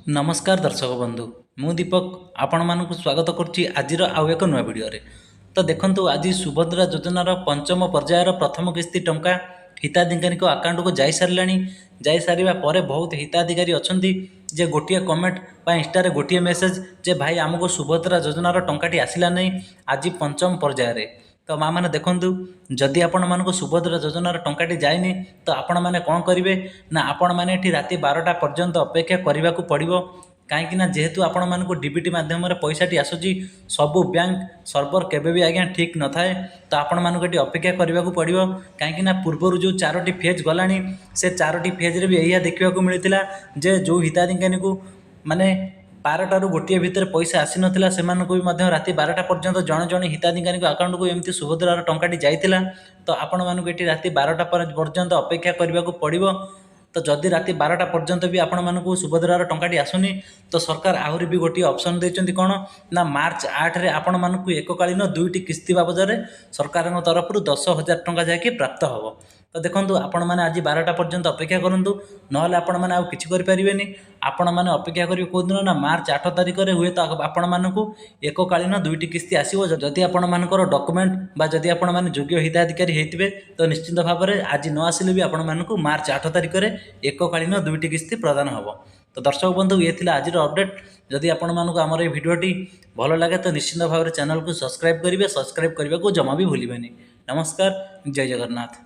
नमस्कार दर्शक बंधु मु दीपक आपण मानक स्वागत करुच्ची आज आउ एक नुआ भिडियो तो देखंतु आज सुभद्रा योजनार पंचम पर्यायर प्रथम किस्ती टंका हिताधिकारी आकाउंट को जाई सारे जाई सारा पर बहुत हिताधिकारी अच्छा जे गोटे कमेंट इंस्टा गोटे मेसेज जे भाई आमको सुभद्रा योजनार टंकाटी आसला नहीं आज पंचम पर्यायर तो माँ मैंने देखूँ जदि आपण मानक सुभद्रा योजनार टंकाटी जाए तो आपण मैंने कौन करेंगे ना आपण मैंने राति 12टा पर्यंत अपेक्षा करने को पड़ो कहीं जेहेतु आपण मानक डीबीटी मध्यम पैसाटी आसूँ सबू बैंक सर्वर केबे भी आज्ञा ठीक न थाए तो आपण मानक अपेक्षा करने को पड़ो कहीं पूर्वर जो 4टी फेज गला से 4टी फेज भी यही देखा मिलता जे जो हिताधिकारी को माने 12टारू गोटे भितर पैसा आसी नाला से राति 12टा पर्यंत जड़े जड़े हिताधिकारी आकाउंट को एमती सुभद्रार टंकाटी जाइला तो आपण मानक ये राति 12टा पर्यंत अपेक्षा करने को पड़ो तो जदि राति 12टा पर्यंत भी आपण मानक सुभद्रार टंकाटी आसुनी तो सरकार आहरी भी गोटे ऑप्शन देते कौन ना मार्च 8 रे आपण मानक एककालीन 2टी किस्ती बाबद सरकार तरफ 10,000 टंका जाकि प्राप्त हम तो देखो आपण मैंने आज 12टा पर्यंत अपेक्षा करूँ ना आपण मैंने आउ किसी करें आपण मैंने अपेक्षा करेंगे कौ दिन ना मार्च 8 तारिख में हुए तो आपण मानक एककालीन 2टी किस्ती आसो जदि आपण मानकर डॉक्यूमेंट बा जदि आपण मैंने योग्य हिताधिकारी होते तो निश्चित भाव में आज न आसिले भी आपण मानक मार्च 8 तारिख में एककालीन 2टी किस्ती प्रदान हम तो दर्शक बंधु ये थी आज अपडेट जदि आपण मानक आमर ये भिडियोटी भल लगे तो निश्चित भाव में चैनल को सब्सक्राइब करेंगे सब्सक्राइब करने को जमा भी भूलें। नमस्कार, जय जगन्नाथ।